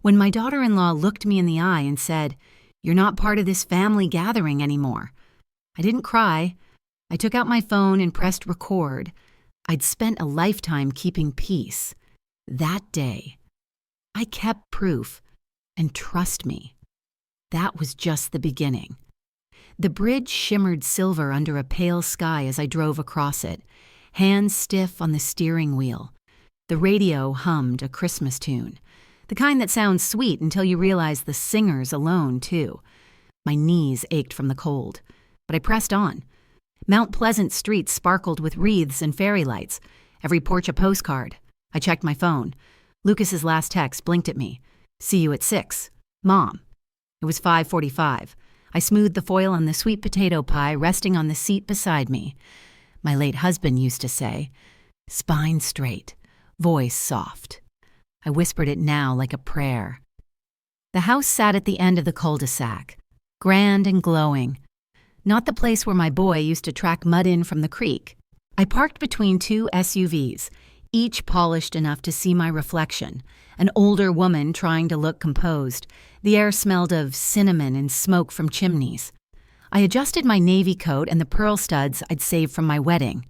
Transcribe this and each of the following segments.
When my daughter-in-law looked me in the eye and said, "You're not part of this family gathering anymore," I didn't cry. I took out my phone and pressed record. I'd spent a lifetime keeping peace. That day, I kept proof, and trust me, that was just the beginning. The bridge shimmered silver under a pale sky as I drove across it, hands stiff on the steering wheel. The radio hummed a Christmas tune, the kind that sounds sweet until you realize the singer's alone, too. My knees ached from the cold, but I pressed on. Mount Pleasant streets sparkled with wreaths and fairy lights, every porch a postcard. I checked my phone. Lucas's last text blinked at me. "See you at 6. Mom." It was 5:45. I smoothed the foil on the sweet potato pie resting on the seat beside me. My late husband used to say, "Spine straight, voice soft." I whispered it now like a prayer. The house sat at the end of the cul-de-sac, grand and glowing. Not the place where my boy used to track mud in from the creek. I parked between two SUVs, each polished enough to see my reflection, an older woman trying to look composed. The air smelled of cinnamon and smoke from chimneys. I adjusted my navy coat and the pearl studs I'd saved from my wedding.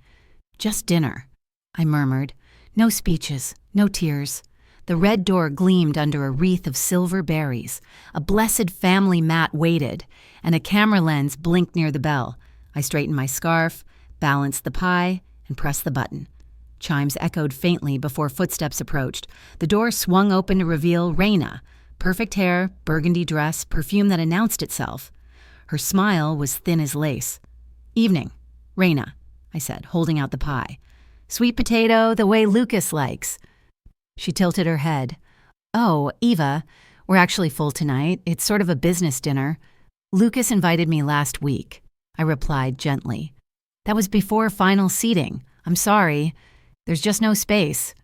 "Just dinner," I murmured. No speeches, no tears. The red door gleamed under a wreath of silver berries. A blessed family mat waited, and a camera lens blinked near the bell. I straightened my scarf, balanced the pie, and pressed the button. Chimes echoed faintly before footsteps approached. The door swung open to reveal Raina. Perfect hair, burgundy dress, perfume that announced itself. Her smile was thin as lace. "Evening, Raina," I said, holding out the pie. "Sweet potato, the way Lucas likes." She tilted her head. "Oh, Eva, we're actually full tonight. It's sort of a business dinner. Lucas invited me last week," I replied gently. "That was before final seating. I'm sorry. There's just no space."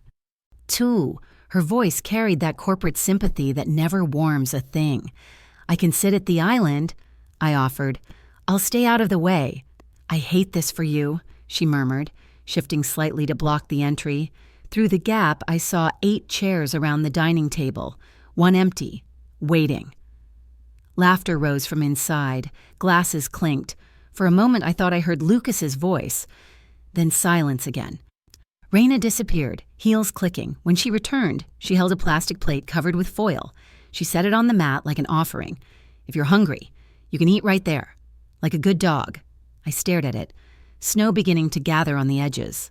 "Too." Her voice carried that corporate sympathy that never warms a thing. "I can sit at the island," I offered. "I'll stay out of the way." "I hate this for you," she murmured, shifting slightly to block the entry. Through the gap, I saw 8 chairs around the dining table, one empty, waiting. Laughter rose from inside. Glasses clinked. For a moment, I thought I heard Lucas's voice. Then silence again. Raina disappeared, heels clicking. When she returned, she held a plastic plate covered with foil. She set it on the mat like an offering. "If you're hungry, you can eat right there, like a good dog." I stared at it, snow beginning to gather on the edges.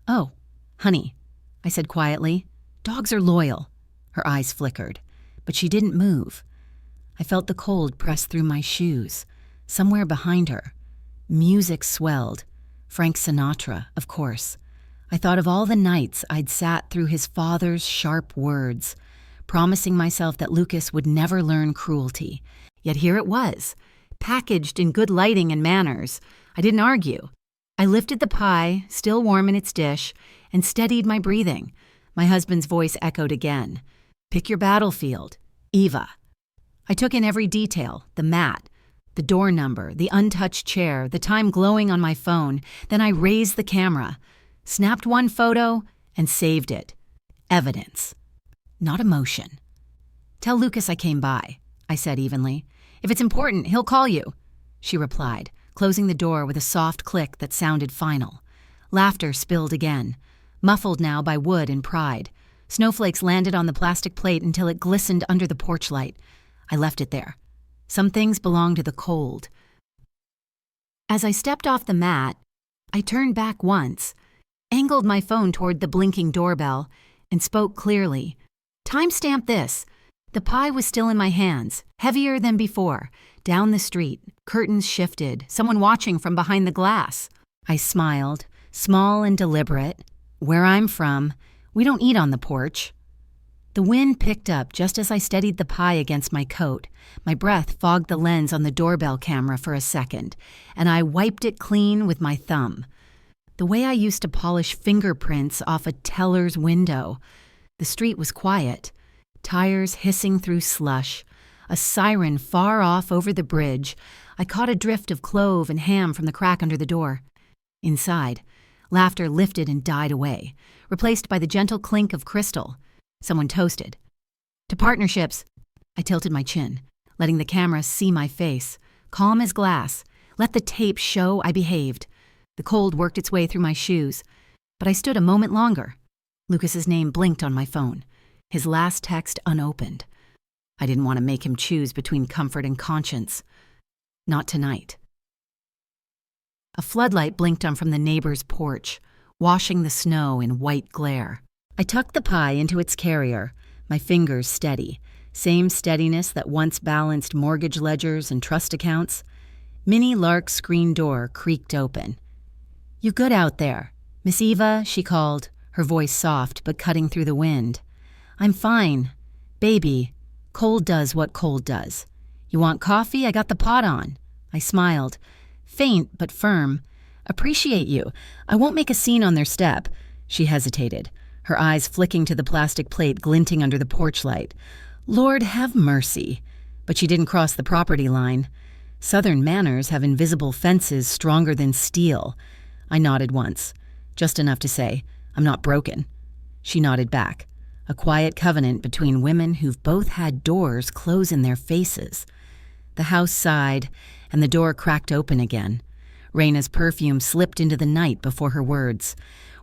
"Oh, honey," I said quietly. "Dogs are loyal." Her eyes flickered, but she didn't move. I felt the cold press through my shoes. Somewhere behind her, music swelled. Frank Sinatra, of course. I thought of all the nights I'd sat through his father's sharp words, promising myself that Lucas would never learn cruelty. Yet here it was, packaged in good lighting and manners. I didn't argue. I lifted the pie, still warm in its dish, and steadied my breathing. My husband's voice echoed again. "Pick your battlefield, Eva." I took in every detail, the mat, the door number, the untouched chair, the time glowing on my phone. Then I raised the camera, snapped one photo, and saved it. Evidence, not emotion. "Tell Lucas I came by," I said evenly. "If it's important, he'll call you," she replied, closing the door with a soft click that sounded final. Laughter spilled again, muffled now by wood and pride. Snowflakes landed on the plastic plate until it glistened under the porch light. I left it there. Some things belong to the cold. As I stepped off the mat, I turned back once, angled my phone toward the blinking doorbell, and spoke clearly. "Timestamp this." The pie was still in my hands, heavier than before. Down the street, curtains shifted, someone watching from behind the glass. I smiled, small and deliberate. "Where I'm from, we don't eat on the porch." The wind picked up just as I steadied the pie against my coat. My breath fogged the lens on the doorbell camera for a second, and I wiped it clean with my thumb. The way I used to polish fingerprints off a teller's window. The street was quiet, tires hissing through slush, a siren far off over the bridge. I caught a drift of clove and ham from the crack under the door. Inside, laughter lifted and died away, replaced by the gentle clink of crystal. Someone toasted. To partnerships. I tilted my chin, letting the camera see my face. Calm as glass. Let the tape show I behaved. The cold worked its way through my shoes, but I stood a moment longer. Lucas's name blinked on my phone, his last text unopened. I didn't want to make him choose between comfort and conscience. Not tonight. A floodlight blinked on from the neighbor's porch, washing the snow in white glare. I tucked the pie into its carrier, my fingers steady, same steadiness that once balanced mortgage ledgers and trust accounts. Minnie Lark's screen door creaked open. "You good out there? Miss Eva," she called, her voice soft but cutting through the wind. "I'm fine. Baby, cold does what cold does. You want coffee? I got the pot on." I smiled, faint but firm. "Appreciate you. I won't make a scene on their step." She hesitated, her eyes flicking to the plastic plate glinting under the porch light. Lord have mercy. But she didn't cross the property line. Southern manners have invisible fences stronger than steel. I nodded once, just enough to say, "I'm not broken." She nodded back, a quiet covenant between women who've both had doors close in their faces. The house sighed, and the door cracked open again. Raina's perfume slipped into the night before her words.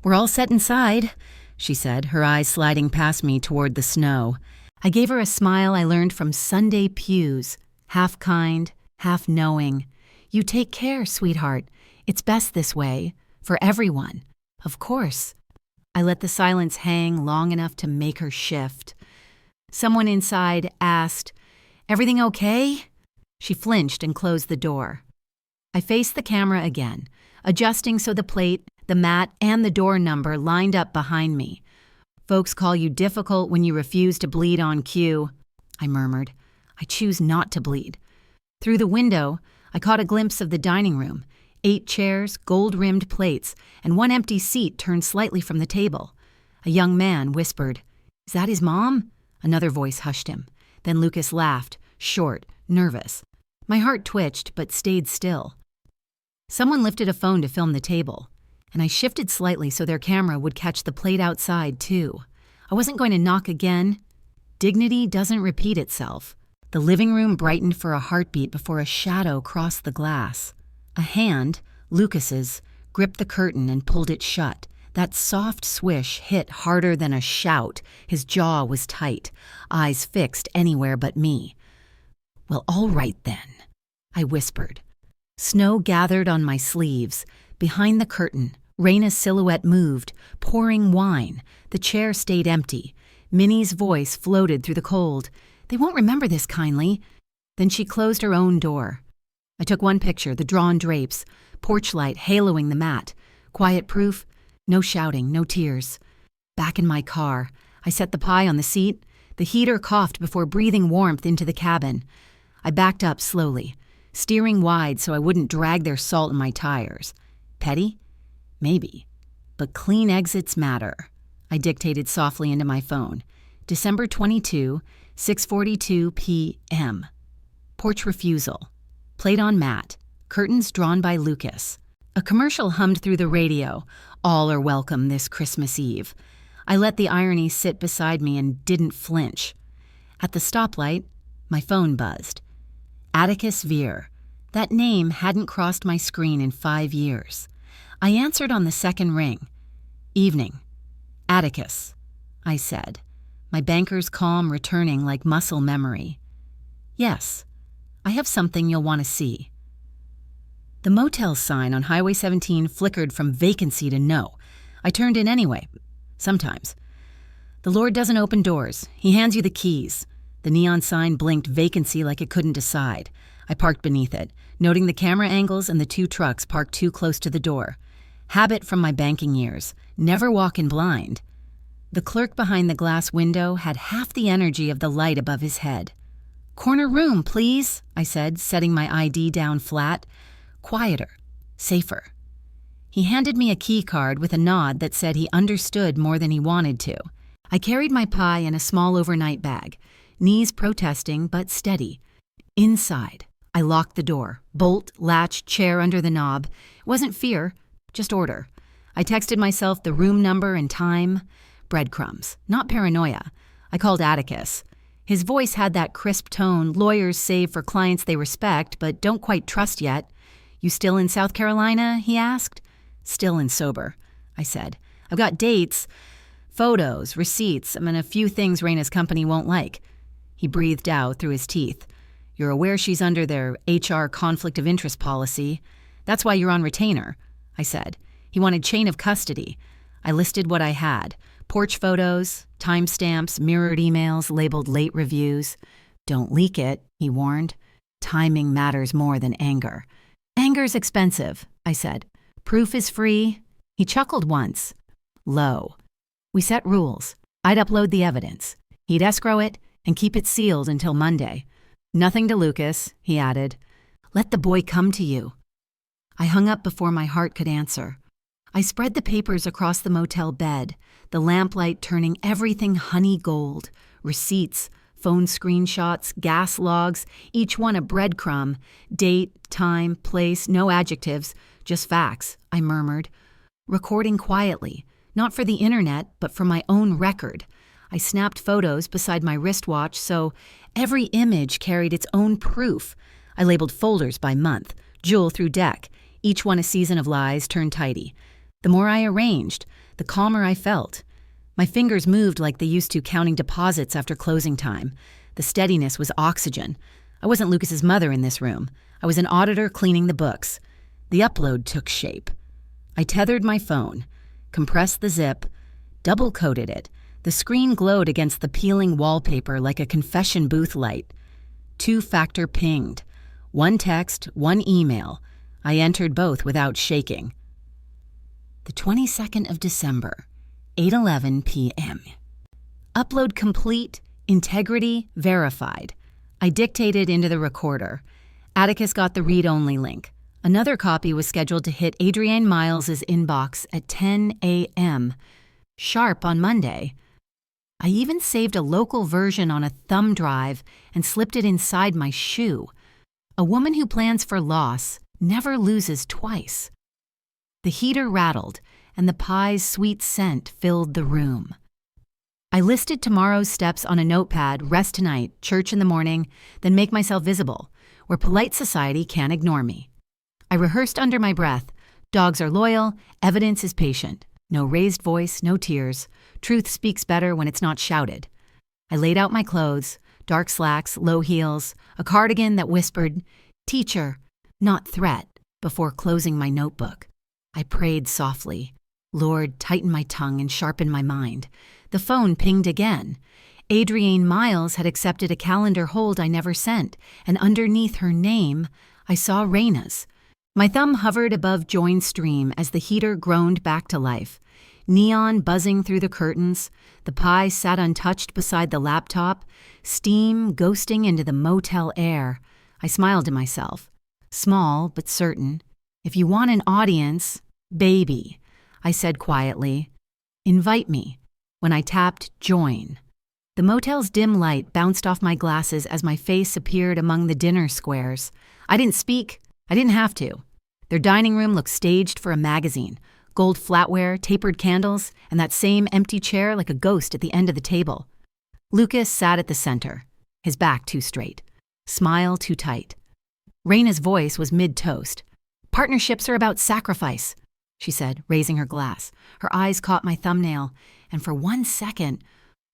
"We're all set inside," she said, her eyes sliding past me toward the snow. I gave her a smile I learned from Sunday pews, half kind, half knowing. "You take care, sweetheart. It's best this way, for everyone. Of course." I let the silence hang long enough to make her shift. Someone inside asked, "Everything okay?" She flinched and closed the door. I faced the camera again, adjusting so the plate, the mat, and the door number lined up behind me. "Folks call you difficult when you refuse to bleed on cue," I murmured. "I choose not to bleed." Through the window, I caught a glimpse of the dining room, 8 chairs, gold-rimmed plates, and one empty seat turned slightly from the table. A young man whispered, "Is that his mom?" Another voice hushed him. Then Lucas laughed, short, nervous. My heart twitched, but stayed still. Someone lifted a phone to film the table, and I shifted slightly so their camera would catch the plate outside, too. I wasn't going to knock again. Dignity doesn't repeat itself. The living room brightened for a heartbeat before a shadow crossed the glass. A hand, Lucas's, gripped the curtain and pulled it shut. That soft swish hit harder than a shout. His jaw was tight, eyes fixed anywhere but me. "Well, all right then," I whispered. Snow gathered on my sleeves. Behind the curtain, Raina's silhouette moved, pouring wine. The chair stayed empty. Minnie's voice floated through the cold. "They won't remember this kindly." Then she closed her own door. I took one picture, the drawn drapes, porch light haloing the mat. Quiet proof, no shouting, no tears. Back in my car, I set the pie on the seat. The heater coughed before breathing warmth into the cabin. I backed up slowly, steering wide so I wouldn't drag their salt in my tires. Petty? Maybe. But clean exits matter. I dictated softly into my phone. December 22, 6:42 p.m. Porch refusal. Plate on mat. Curtains drawn by Lucas. A commercial hummed through the radio. All are welcome this Christmas Eve. I let the irony sit beside me and didn't flinch. At the stoplight, my phone buzzed. Atticus Veer. That name hadn't crossed my screen in 5 years. I answered on the second ring. "Evening. Atticus," I said, my banker's calm returning like muscle memory. "Yes, I have something you'll want to see." The motel sign on Highway 17 flickered from vacancy to no. I turned in anyway. Sometimes. The Lord doesn't open doors. He hands you the keys. The neon sign blinked vacancy like it couldn't decide. I parked beneath it, noting the camera angles and the 2 trucks parked too close to the door. Habit from my banking years. Never walk in blind. The clerk behind the glass window had half the energy of the light above his head. "Corner room, please," I said, setting my ID down flat. Quieter. Safer. He handed me a key card with a nod that said he understood more than he wanted to. I carried my pie in a small overnight bag, knees protesting but steady. Inside, I locked the door, bolt, latch, chair under the knob. It wasn't fear, just order. I texted myself the room number and time. Breadcrumbs, not paranoia. I called Atticus. His voice had that crisp tone lawyers save for clients they respect but don't quite trust yet. "You still in South Carolina?" he asked. "Still and sober," I said. "I've got dates, photos, receipts, and a few things Raina's company won't like." He breathed out through his teeth. "You're aware she's under their HR conflict of interest policy. That's why you're on retainer," I said. He wanted chain of custody. I listed what I had. Porch photos, timestamps, mirrored emails labeled late reviews. "Don't leak it," he warned. "Timing matters more than anger." "Anger's expensive," I said. "Proof is free." He chuckled once. Low. We set rules. I'd upload the evidence. He'd escrow it and keep it sealed until Monday. "Nothing to Lucas," he added. "Let the boy come to you." I hung up before my heart could answer. I spread the papers across the motel bed, the lamplight turning everything honey gold. Receipts, phone screenshots, gas logs, each one a breadcrumb. Date, time, place, no adjectives, just facts, I murmured. Recording quietly, not for the internet, but for my own record. I snapped photos beside my wristwatch so every image carried its own proof. I labeled folders by month, jewel through deck, each one a season of lies turned tidy. The more I arranged, the calmer I felt. My fingers moved like they used to counting deposits after closing time. The steadiness was oxygen. I wasn't Lucas's mother in this room. I was an auditor cleaning the books. The upload took shape. I tethered my phone, compressed the zip, double-coated it. The screen glowed against the peeling wallpaper like a confession booth light. 2-factor pinged. One text, one email. I entered both without shaking. The 22nd of December, 8:11 p.m. Upload complete, integrity verified. I dictated into the recorder. Atticus got the read-only link. Another copy was scheduled to hit Adrienne Miles's inbox at 10 a.m. Sharp on Monday. I even saved a local version on a thumb drive and slipped it inside my shoe. A woman who plans for loss never loses twice. The heater rattled, and the pie's sweet scent filled the room. I listed tomorrow's steps on a notepad, rest tonight, church in the morning, then make myself visible, where polite society can't ignore me. I rehearsed under my breath. Dogs are loyal, evidence is patient. No raised voice, no tears. Truth speaks better when it's not shouted. I laid out my clothes, dark slacks, low heels, a cardigan that whispered, "Teacher, not threat," before closing my notebook. I prayed softly. Lord, tighten my tongue and sharpen my mind. The phone pinged again. Adrienne Miles had accepted a calendar hold I never sent, and underneath her name, I saw Raina's. My thumb hovered above join stream as the heater groaned back to life. Neon buzzing through the curtains, the pie sat untouched beside the laptop, steam ghosting into the motel air. I smiled to myself. Small, but certain. "If you want an audience, baby," I said quietly. "Invite me." When I tapped join. The motel's dim light bounced off my glasses as my face appeared among the dinner squares. I didn't speak. I didn't have to. Their dining room looked staged for a magazine. Gold flatware, tapered candles, and that same empty chair like a ghost at the end of the table. Lucas sat at the center, his back too straight, smile too tight. Raina's voice was mid-toast. "Partnerships are about sacrifice," she said, raising her glass. Her eyes caught my thumbnail, and for 1 second,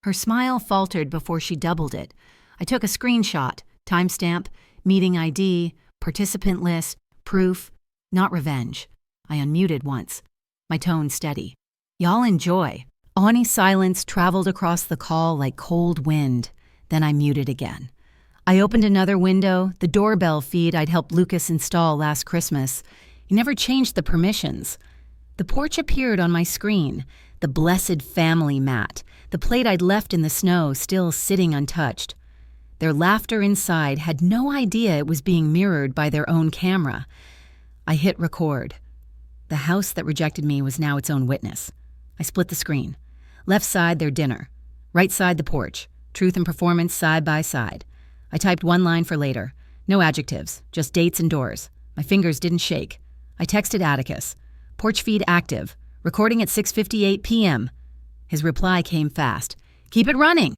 her smile faltered before she doubled it. I took a screenshot, timestamp, meeting ID, participant list, proof, not revenge. I unmuted once, my tone steady. "Y'all enjoy." Awny silence traveled across the call like cold wind. Then I muted again. I opened another window, the doorbell feed I'd helped Lucas install last Christmas. He never changed the permissions. The porch appeared on my screen, the blessed family mat, the plate I'd left in the snow still sitting untouched. Their laughter inside had no idea it was being mirrored by their own camera. I hit record. The house that rejected me was now its own witness. I split the screen. Left side, their dinner. Right side, the porch. Truth and performance side by side. I typed one line for later. No adjectives, just dates and doors. My fingers didn't shake. I texted Atticus. "Porch feed active. Recording at 6:58 p.m. His reply came fast. "Keep it running."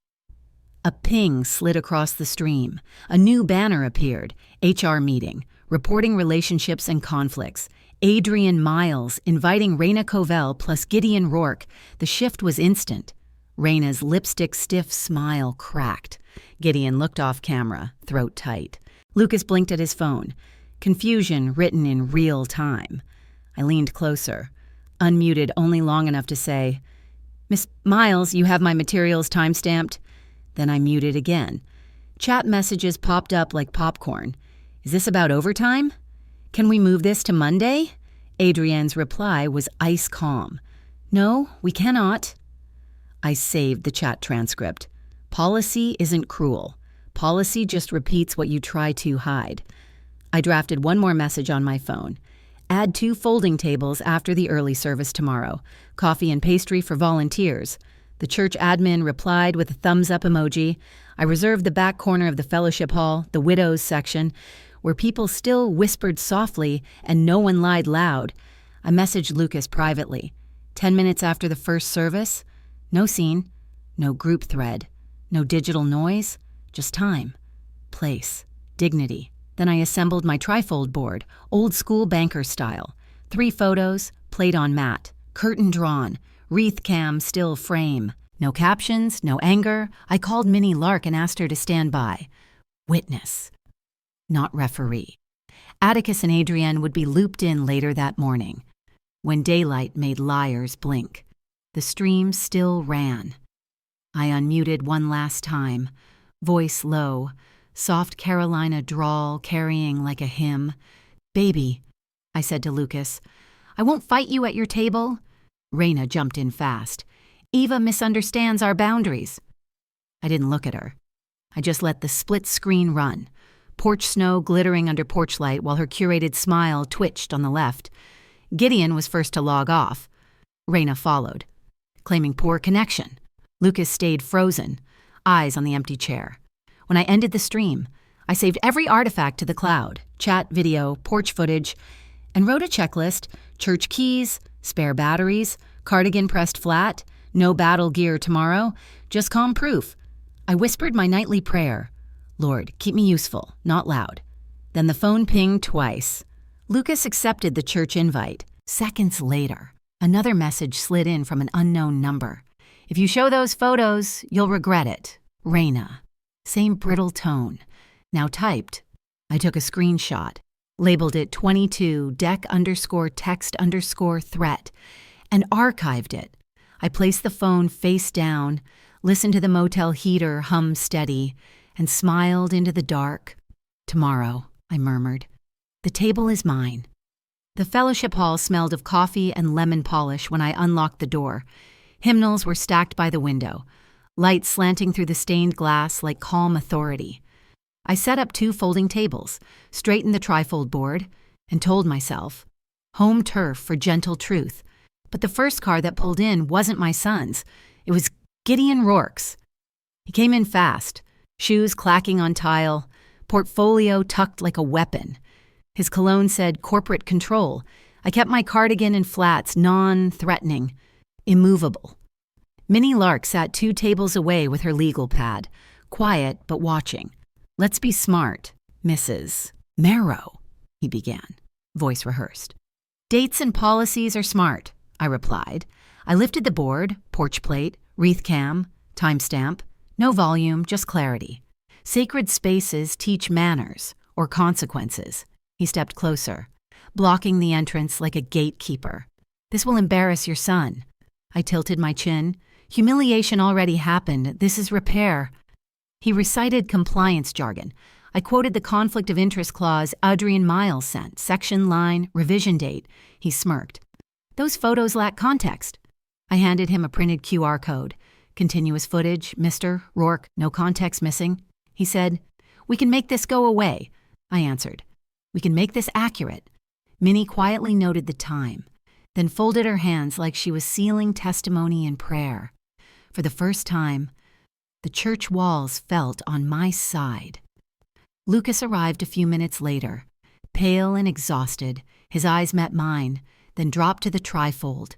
A ping slid across the stream. A new banner appeared. HR meeting. Reporting relationships and conflicts. Adrian Miles inviting Raina Covell plus Gideon Rourke. The shift was instant. Raina's lipstick-stiff smile cracked. Gideon looked off camera, throat tight. Lucas blinked at his phone. Confusion written in real time. I leaned closer, unmuted only long enough to say, "Miss Miles, you have my materials time-stamped?" Then I muted again. Chat messages popped up like popcorn. "Is this about overtime? Can we move this to Monday?" Adrienne's reply was ice calm. "No, we cannot." I saved the chat transcript. Policy isn't cruel. Policy just repeats what you try to hide. I drafted one more message on my phone. Add 2 folding tables after the early service tomorrow. Coffee and pastry for volunteers. The church admin replied with a thumbs-up emoji. I reserved the back corner of the fellowship hall, the widows section, where people still whispered softly and no one lied loud. I messaged Lucas privately. 10 minutes after the first service, no scene, no group thread, no digital noise, just time, place, dignity. Then I assembled my trifold board, old-school banker style. 3 photos, plate on mat, curtain drawn, wreath cam still frame. No captions, no anger. I called Minnie Lark and asked her to stand by. Witness, not referee. Atticus and Adrienne would be looped in later that morning, when daylight made liars blink. The stream still ran. I unmuted one last time, voice low, soft Carolina drawl carrying like a hymn. "Baby," I said to Lucas, "I won't fight you at your table." Raina jumped in fast. "Eva misunderstands our boundaries." I didn't look at her. I just let the split screen run. Porch snow glittering under porch light while her curated smile twitched on the left. Gideon was first to log off. Raina followed, claiming poor connection. Lucas stayed frozen, eyes on the empty chair. When I ended the stream, I saved every artifact to the cloud, chat, video, porch footage, and wrote a checklist: church keys, spare batteries, cardigan pressed flat, no battle gear tomorrow, just calm proof. I whispered my nightly prayer: "Lord, keep me useful, not loud." Then the phone pinged twice. Lucas accepted the church invite. Seconds later, another message slid in from an unknown number. "If you show those photos, you'll regret it. Raina." Same brittle tone. Now typed. I took a screenshot, labeled it 22-deck_text_threat, and archived it. I placed the phone face down, listened to the motel heater hum steady, and smiled into the dark. "Tomorrow," I murmured. "The table is mine." The fellowship hall smelled of coffee and lemon polish when I unlocked the door. Hymnals were stacked by the window, light slanting through the stained glass like calm authority. I set up 2 folding tables, straightened the trifold board, and told myself, home turf for gentle truth. But the first car that pulled in wasn't my son's. It was Gideon Rourke's. He came in fast, shoes clacking on tile, portfolio tucked like a weapon. His cologne said corporate control. I kept my cardigan and flats non-threatening, immovable. Minnie Lark sat 2 tables away with her legal pad, quiet but watching. "Let's be smart, Mrs. Marrow," he began, voice rehearsed. "Dates and policies are smart," I replied. I lifted the board, porch plate, wreath cam, timestamp. No volume, just clarity. Sacred spaces teach manners or consequences. He stepped closer, blocking the entrance like a gatekeeper. "This will embarrass your son." I tilted my chin. "Humiliation already happened. This is repair." He recited compliance jargon. I quoted the conflict of interest clause Adrian Miles sent, section, line, revision date. He smirked. "Those photos lack context." I handed him a printed QR code. "Continuous footage, Mr. Rourke, no context missing." He said, "We can make this go away." I answered, "We can make this accurate." Minnie quietly noted the time, then folded her hands like she was sealing testimony in prayer. For the first time, the church walls felt on my side. Lucas arrived a few minutes later, pale and exhausted. His eyes met mine, then dropped to the trifold.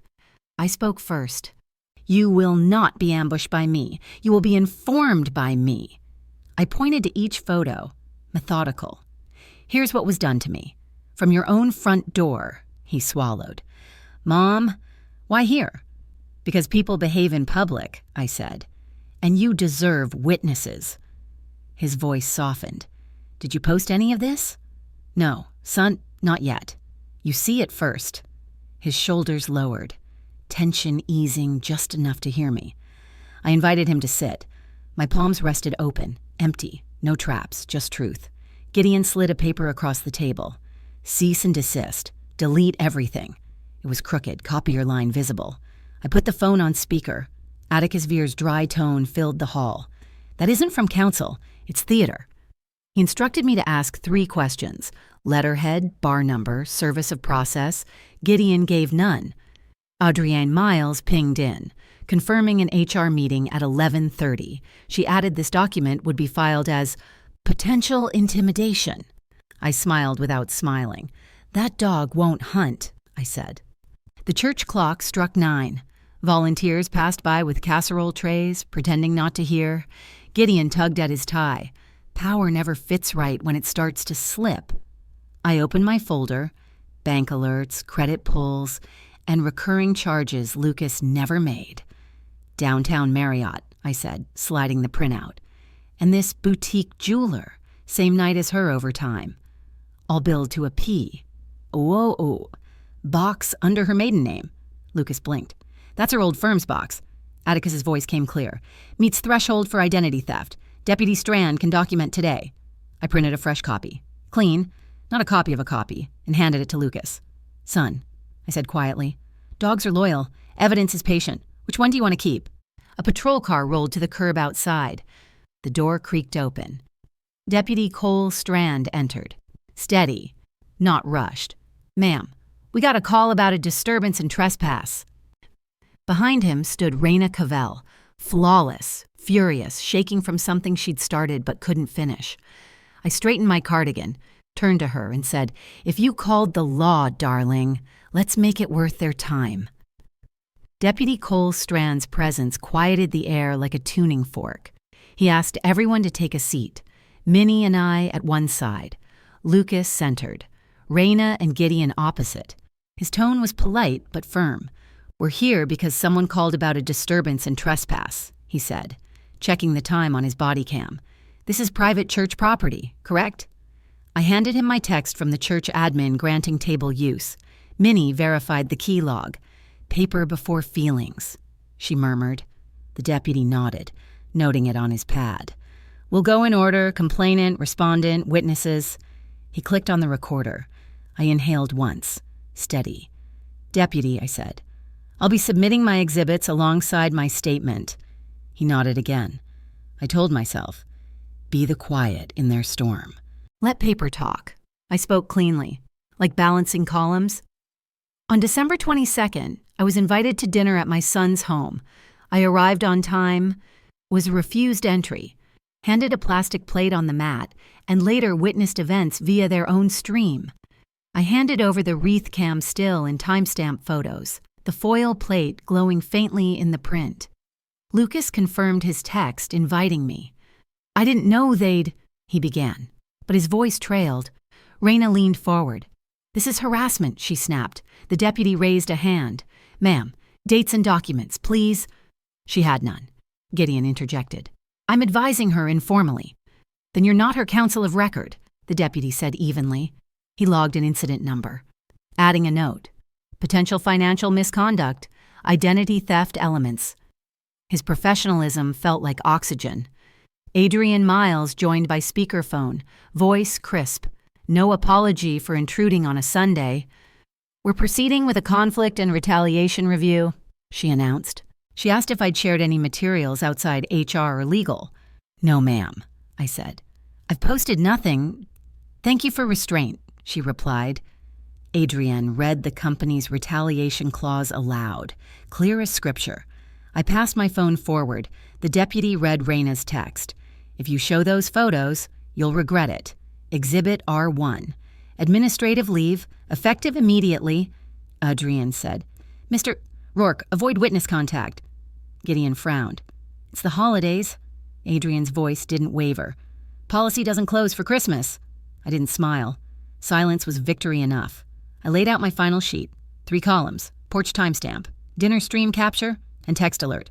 I spoke first. You will not be ambushed by me. You will be informed by me. I pointed to each photo, methodical. Here's what was done to me. From your own front door, he swallowed. Mom, why here? Because people behave in public, I said. And you deserve witnesses. His voice softened. Did you post any of this? No, son, not yet. You see it first. His shoulders lowered, tension easing just enough to hear me. I invited him to sit. My palms rested open, empty, no traps, just truth. Gideon slid a paper across the table. Cease and desist. Delete everything. It was crooked, copier line visible. I put the phone on speaker. Atticus Veer's dry tone filled the hall. That isn't from counsel. It's theater. He instructed me to ask 3 questions. Letterhead, bar number, service of process. Gideon gave none. Adrienne Miles pinged in, confirming an HR meeting at 11:30. She added this document would be filed as potential intimidation. I smiled without smiling. That dog won't hunt, I said. The church clock struck 9. Volunteers passed by with casserole trays, pretending not to hear. Gideon tugged at his tie. Power never fits right when it starts to slip. I opened my folder, bank alerts, credit pulls, and recurring charges Lucas never made. Downtown Marriott, I said, sliding the printout. And this boutique jeweler, same night as her overtime. All billed to a P. Whoa, box under her maiden name. Lucas blinked. That's her old firm's box. Atticus's voice came clear. Meets threshold for identity theft. Deputy Strand can document today. I printed a fresh copy. Clean, not a copy of a copy, and handed it to Lucas. Son, I said quietly. Dogs are loyal. Evidence is patient. Which one do you want to keep? A patrol car rolled to the curb outside. The door creaked open. Deputy Cole Strand entered. Steady, not rushed. Ma'am, we got a call about a disturbance and trespass. Behind him stood Raina Cavell, flawless, furious, shaking from something she'd started but couldn't finish. I straightened my cardigan, turned to her and said, If you called the law, darling, let's make it worth their time. Deputy Cole Strand's presence quieted the air like a tuning fork. He asked everyone to take a seat. Minnie and I at one side. Lucas centered. Raina and Gideon opposite. His tone was polite but firm. We're here because someone called about a disturbance and trespass, he said, checking the time on his body cam. This is private church property, correct? I handed him my text from the church admin granting table use. Minnie verified the key log. Paper before feelings, she murmured. The deputy nodded, noting it on his pad. We'll go in order, complainant, respondent, witnesses. He clicked on the recorder. I inhaled once. Steady. Deputy, I said. I'll be submitting my exhibits alongside my statement. He nodded again. I told myself, be the quiet in their storm. Let paper talk. I spoke cleanly, like balancing columns. On December 22nd, I was invited to dinner at my son's home. I arrived on time, was refused entry, handed a plastic plate on the mat, and later witnessed events via their own stream. I handed over the wreath cam still and timestamp photos, the foil plate glowing faintly in the print. Lucas confirmed his text inviting me. I didn't know he began, but his voice trailed. Raina leaned forward. This is harassment, she snapped. The deputy raised a hand. Ma'am, dates and documents, please. She had none. Gideon interjected. I'm advising her informally. Then you're not her counsel of record, the deputy said evenly. He logged an incident number, adding a note. Potential financial misconduct, identity theft elements. His professionalism felt like oxygen. Adrienne Miles joined by speakerphone, voice crisp. No apology for intruding on a Sunday. We're proceeding with a conflict and retaliation review, she announced. She asked if I'd shared any materials outside HR or legal. No, ma'am, I said. I've posted nothing. Thank you for restraint, she replied. Adrienne read the company's retaliation clause aloud, clear as scripture. I passed my phone forward. The deputy read Raina's text. If you show those photos, you'll regret it. Exhibit R1. Administrative leave, effective immediately, Adrienne said. Mr. Rourke, avoid witness contact. Gideon frowned. It's the holidays. Adrian's voice didn't waver. Policy doesn't close for Christmas. I didn't smile. Silence was victory enough. I laid out my final sheet. 3 columns, porch timestamp, dinner stream capture, and text alert.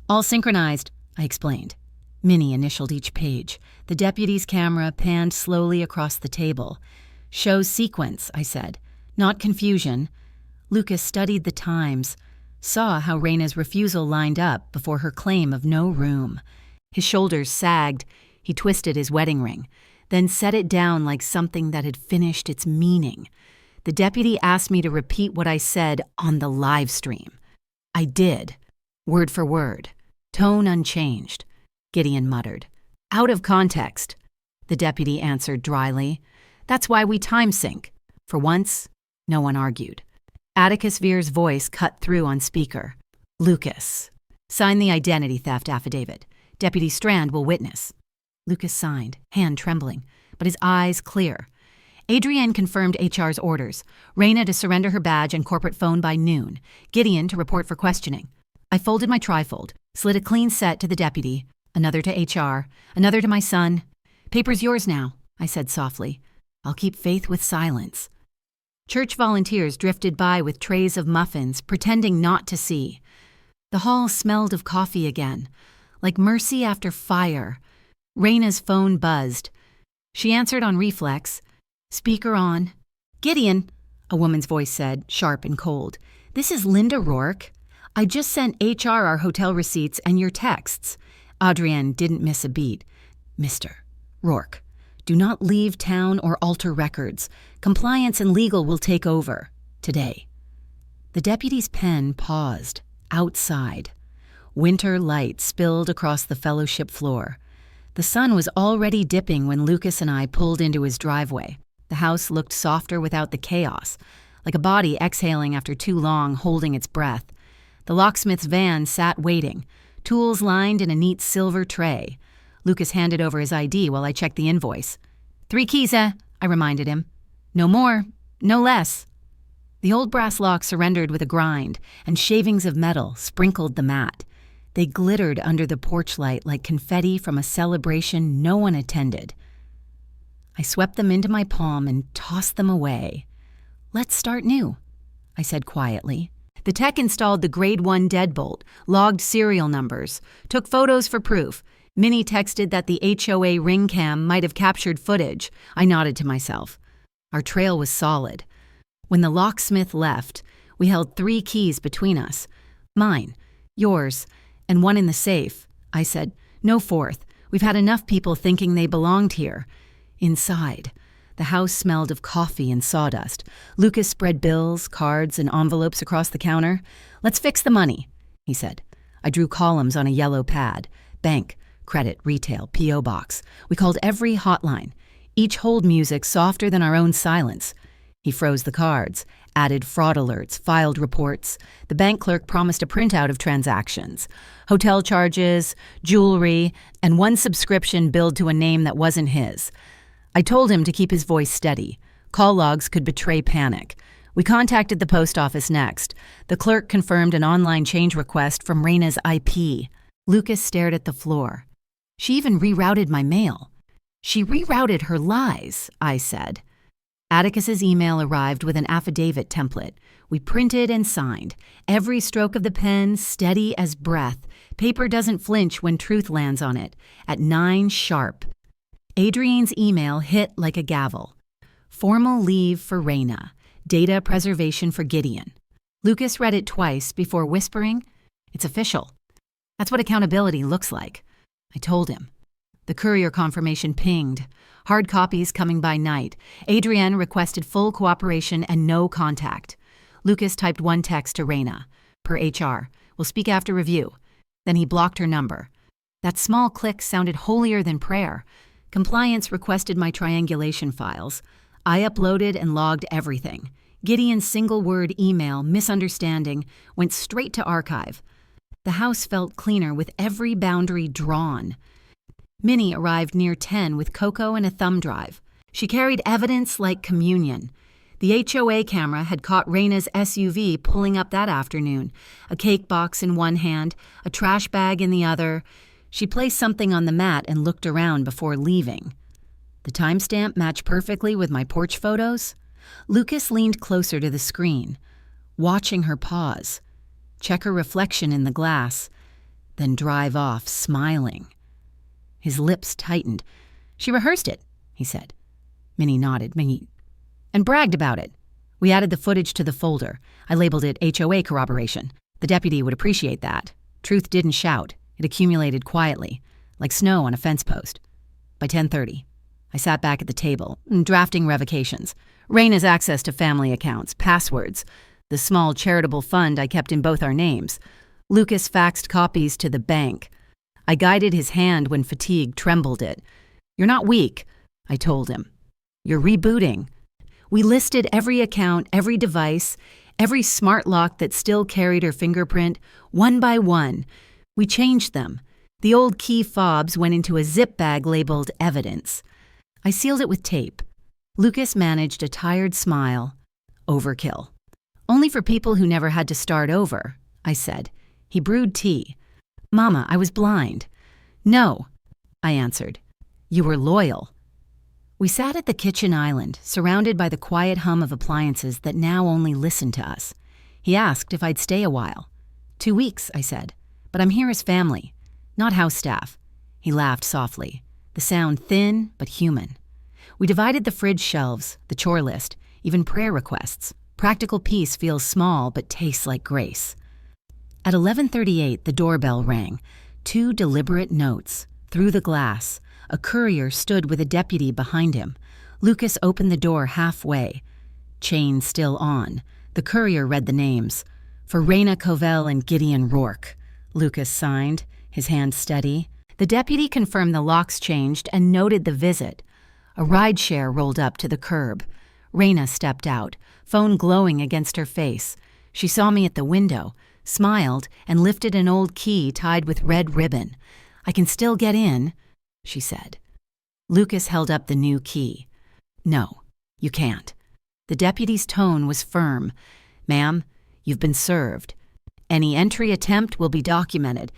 All synchronized, I explained. Minnie initialed each page. The deputy's camera panned slowly across the table. Shows sequence, I said. Not confusion. Lucas studied the times, saw how Raina's refusal lined up before her claim of no room. His shoulders sagged. He twisted his wedding ring, then set it down like something that had finished its meaning. The deputy asked me to repeat what I said on the live stream. I did, word for word, tone unchanged. Gideon muttered. Out of context. The deputy answered dryly. That's why we time sync. For once, no one argued. Atticus Veer's voice cut through on speaker. Lucas. Sign the identity theft affidavit. Deputy Strand will witness. Lucas signed, hand trembling, but his eyes clear. Adrienne confirmed HR's orders. Raina to surrender her badge and corporate phone by noon. Gideon to report for questioning. I folded my trifold, slid a clean set to the deputy, another to HR, another to my son. Paper's yours now, I said softly. I'll keep faith with silence. Church volunteers drifted by with trays of muffins, pretending not to see. The hall smelled of coffee again, like mercy after fire. Raina's phone buzzed. She answered on reflex. Speaker on. Gideon, a woman's voice said, sharp and cold. This is Linda Rourke. I just sent HR our hotel receipts and your texts. Adrienne didn't miss a beat. Mr. Rourke, do not leave town or alter records. Compliance and legal will take over. Today. The deputy's pen paused. Outside. Winter light spilled across the fellowship floor. The sun was already dipping when Lucas and I pulled into his driveway. The house looked softer without the chaos, like a body exhaling after too long holding its breath. The locksmith's van sat waiting, tools lined in a neat silver tray. Lucas handed over his ID while I checked the invoice. 3 keys, I reminded him. No more, no less. The old brass lock surrendered with a grind, and shavings of metal sprinkled the mat. They glittered under the porch light like confetti from a celebration no one attended. I swept them into my palm and tossed them away. Let's start new, I said quietly. The tech installed the grade 1 deadbolt, logged serial numbers, took photos for proof. Minnie texted that the HOA ring cam might have captured footage. I nodded to myself. Our trail was solid. When the locksmith left, we held 3 keys between us. Mine, yours, and one in the safe. I said, no fourth. We've had enough people thinking they belonged here. Inside, the house smelled of coffee and sawdust. Lucas spread bills, cards, and envelopes across the counter. Let's fix the money, he said. I drew columns on a yellow pad. Bank, credit, retail, P.O. box. We called every hotline. Each hold music softer than our own silence. He froze the cards, added fraud alerts, filed reports. The bank clerk promised a printout of transactions. Hotel charges, jewelry, and one subscription billed to a name that wasn't his. I told him to keep his voice steady. Call logs could betray panic. We contacted the post office next. The clerk confirmed an online change request from Raina's IP. Lucas stared at the floor. She even rerouted my mail. She rerouted her lies, I said. Atticus's email arrived with an affidavit template. We printed and signed. Every stroke of the pen steady as breath. Paper doesn't flinch when truth lands on it. At 9 sharp. Adrienne's email hit like a gavel. Formal leave for Raina. Data preservation for Gideon. Lucas read it twice before whispering, "It's official." That's what accountability looks like. I told him. The courier confirmation pinged. Hard copies coming by night. Adrienne requested full cooperation and no contact. Lucas typed one text to Raina. Per HR. We'll speak after review. Then he blocked her number. That small click sounded holier than prayer. Compliance requested my triangulation files. I uploaded and logged everything. Gideon's single-word email, misunderstanding, went straight to archive. The house felt cleaner with every boundary drawn. Minnie arrived near 10 with cocoa and a thumb drive. She carried evidence like communion. The HOA camera had caught Raina's SUV pulling up that afternoon, a cake box in one hand, a trash bag in the other. She placed something on the mat and looked around before leaving. The timestamp matched perfectly with my porch photos. Lucas leaned closer to the screen, watching her pause, check her reflection in the glass, then drive off, smiling. His lips tightened. "She rehearsed it," he said. Minnie nodded. And bragged about it. We added the footage to the folder. I labeled it HOA corroboration. The deputy would appreciate that. Truth didn't shout. It accumulated quietly, like snow on a fence post. By 10:30, I sat back at the table, drafting revocations. Raina's access to family accounts, passwords, the small charitable fund I kept in both our names. Lucas faxed copies to the bank. I guided his hand when fatigue trembled it. "You're not weak," I told him. "You're rebooting." We listed every account, every device, every smart lock that still carried her fingerprint, one by one. We changed them. The old key fobs went into a zip bag labeled evidence. I sealed it with tape. Lucas managed a tired smile. "Overkill." "Only for people who never had to start over," I said. He brewed tea. "Mama, I was blind." "No," I answered. "You were loyal." We sat at the kitchen island, surrounded by the quiet hum of appliances that now only listened to us. He asked if I'd stay a while. 2 weeks, I said, but I'm here as family, not house staff. He laughed softly, the sound thin but human. We divided the fridge shelves, the chore list, even prayer requests. Practical peace feels small but tastes like grace. At 11:38, the doorbell rang. 2 deliberate notes. Through the glass, a courier stood with a deputy behind him. Lucas opened the door halfway. Chain still on. The courier read the names. "For Raina Covell and Gideon Rourke," Lucas signed, his hand steady. The deputy confirmed the locks changed and noted the visit. A rideshare rolled up to the curb. Raina stepped out, phone glowing against her face. She saw me at the window, smiled, and lifted an old key tied with red ribbon. "I can still get in," she said. Lucas held up the new key. "No, you can't." The deputy's tone was firm. "Ma'am, you've been served. Any entry attempt will be documented."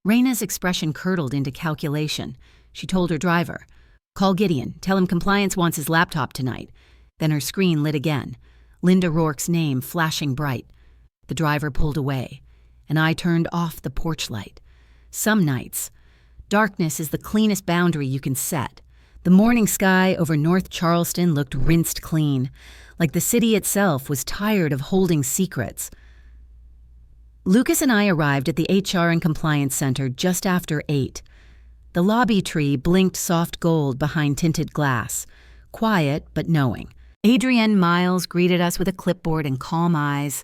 Raina's expression curdled into calculation. She told her driver, "Call Gideon. Tell him compliance wants his laptop tonight." Then her screen lit again. Linda Rourke's name flashing bright. The driver pulled away, and I turned off the porch light. Some nights, darkness is the cleanest boundary you can set. The morning sky over North Charleston looked rinsed clean, like the city itself was tired of holding secrets. Lucas and I arrived at the HR and Compliance Center just after 8. The lobby tree blinked soft gold behind tinted glass, quiet but knowing. Adrienne Miles greeted us with a clipboard and calm eyes.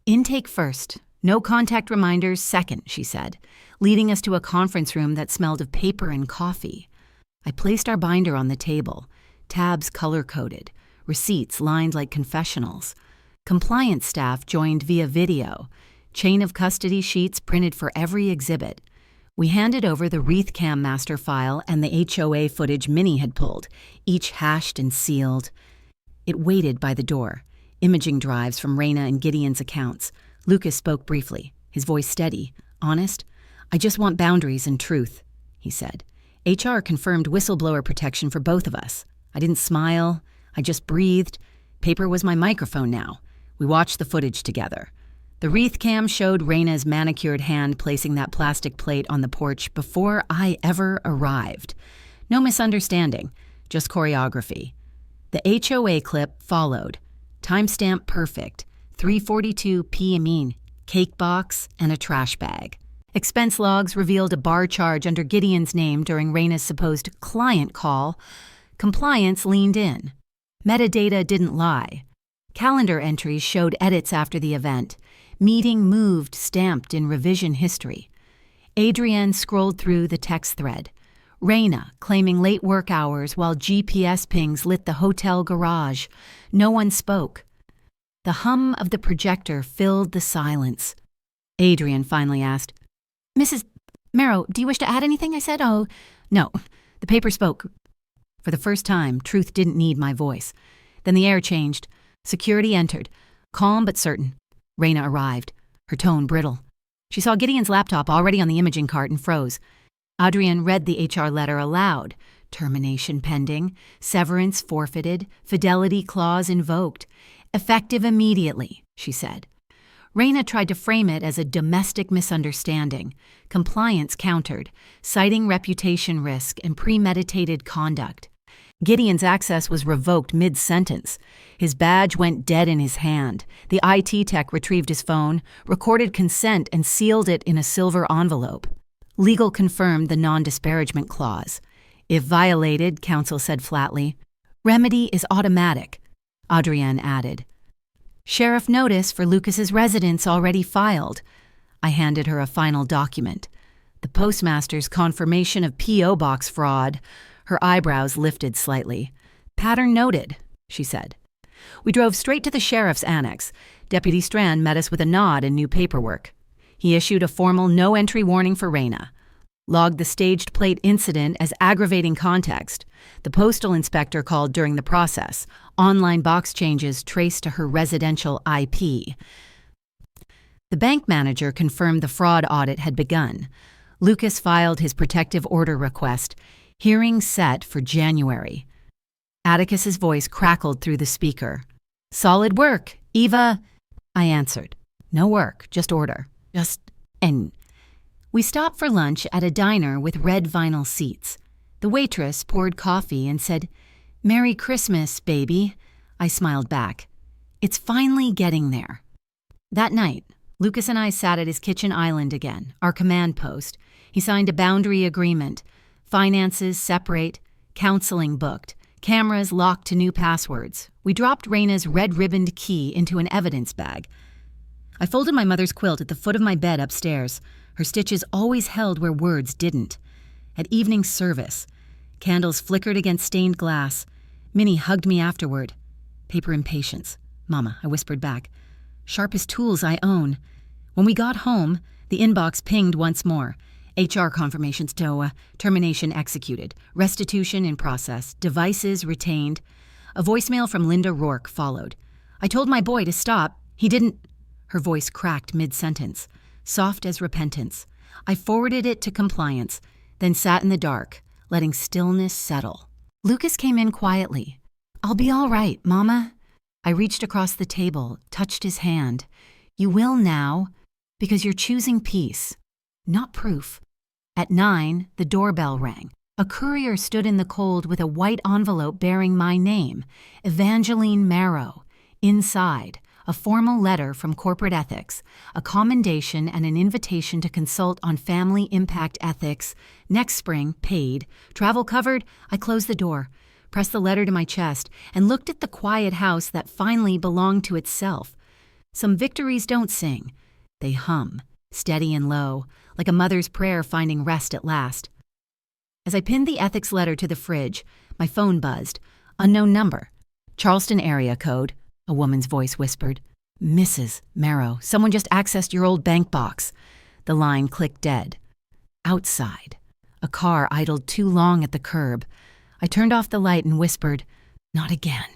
"Intake first, no contact reminders second," she said, leading us to a conference room that smelled of paper and coffee. I placed our binder on the table, tabs color-coded, receipts lined like confessionals. Compliance staff joined via video, chain of custody sheets printed for every exhibit. We handed over the WreathCam master file and the HOA footage Minnie had pulled, each hashed and sealed. It waited by the door, imaging drives from Raina and Gideon's accounts. Lucas spoke briefly, his voice steady, honest. "I just want boundaries and truth," he said. HR confirmed whistleblower protection for both of us. I didn't smile. I just breathed. Paper was my microphone now. We watched the footage together. The WreathCam showed Raina's manicured hand placing that plastic plate on the porch before I ever arrived. No misunderstanding, just choreography. The HOA clip followed. Timestamp perfect. 3:42 p.m. Cake box and a trash bag. Expense logs revealed a bar charge under Gideon's name during Raina's supposed client call. Compliance leaned in. Metadata didn't lie. Calendar entries showed edits after the event. Meeting moved stamped in revision history. Adrienne scrolled through the text thread. Raina claiming late work hours while GPS pings lit the hotel garage. No one spoke. The hum of the projector filled the silence. Adrienne finally asked, "Mrs. Merrow, do you wish to add anything?" I said. "Oh, no." The paper spoke. For the first time, truth didn't need my voice. Then the air changed. Security entered, calm but certain. Raina arrived, her tone brittle. She saw Gideon's laptop already on the imaging cart and froze. Adrienne read the HR letter aloud. Termination pending, severance forfeited, fidelity clause invoked. Effective immediately, she said. Raina tried to frame it as a domestic misunderstanding. Compliance countered, citing reputation risk and premeditated conduct. Gideon's access was revoked mid-sentence. His badge went dead in his hand. The IT tech retrieved his phone, recorded consent, and sealed it in a silver envelope. Legal confirmed the non-disparagement clause. If violated, counsel said flatly. Remedy is automatic, Adrienne added. Sheriff notice for Lucas's residence already filed. I handed her a final document. The postmaster's confirmation of P.O. box fraud. Her eyebrows lifted slightly. Pattern noted, she said. We drove straight to the sheriff's annex. Deputy Strand met us with a nod and new paperwork. He issued a formal no-entry warning for Raina. Logged the staged plate incident as aggravating context. The postal inspector called during the process. Online box changes traced to her residential IP. The bank manager confirmed the fraud audit had begun. Lucas filed his protective order request. Hearing set for January. Atticus's voice crackled through the speaker. Solid work, Eva. I answered. No work, just order. And we stopped for lunch at a diner with red vinyl seats. The waitress poured coffee and said, Merry Christmas, baby. I smiled back. It's finally getting there. That night, Lucas and I sat at his kitchen island again, our command post. He signed a boundary agreement. Finances separate, counseling booked, cameras locked to new passwords. We dropped Raina's red-ribboned key into an evidence bag. I folded my mother's quilt at the foot of my bed upstairs. Her stitches always held where words didn't. At evening service, candles flickered against stained glass. Minnie hugged me afterward. Paper impatience. Mama, I whispered back. Sharpest tools I own. When we got home, the inbox pinged once more. HR confirmations TOA, termination executed, restitution in process, devices retained. A voicemail from Linda Rourke followed. I told my boy to stop. He didn't. Her voice cracked mid-sentence, soft as repentance. I forwarded it to compliance, then sat in the dark, letting stillness settle. Lucas came in quietly. I'll be all right, Mama. I reached across the table, touched his hand. You will now, because you're choosing peace, not proof. At 9, the doorbell rang. A courier stood in the cold with a white envelope bearing my name, Evangeline Marrow. Inside, a formal letter from corporate ethics, a commendation and an invitation to consult on family impact ethics. Next spring, paid. Travel covered. I closed the door, pressed the letter to my chest, and looked at the quiet house that finally belonged to itself. Some victories don't sing. They hum, steady and low, like a mother's prayer finding rest at last. As I pinned the ethics letter to the fridge, my phone buzzed. Unknown number. Charleston area code, a woman's voice whispered. Mrs. Marrow, someone just accessed your old bank box. The line clicked dead. Outside, a car idled too long at the curb. I turned off the light and whispered, Not again.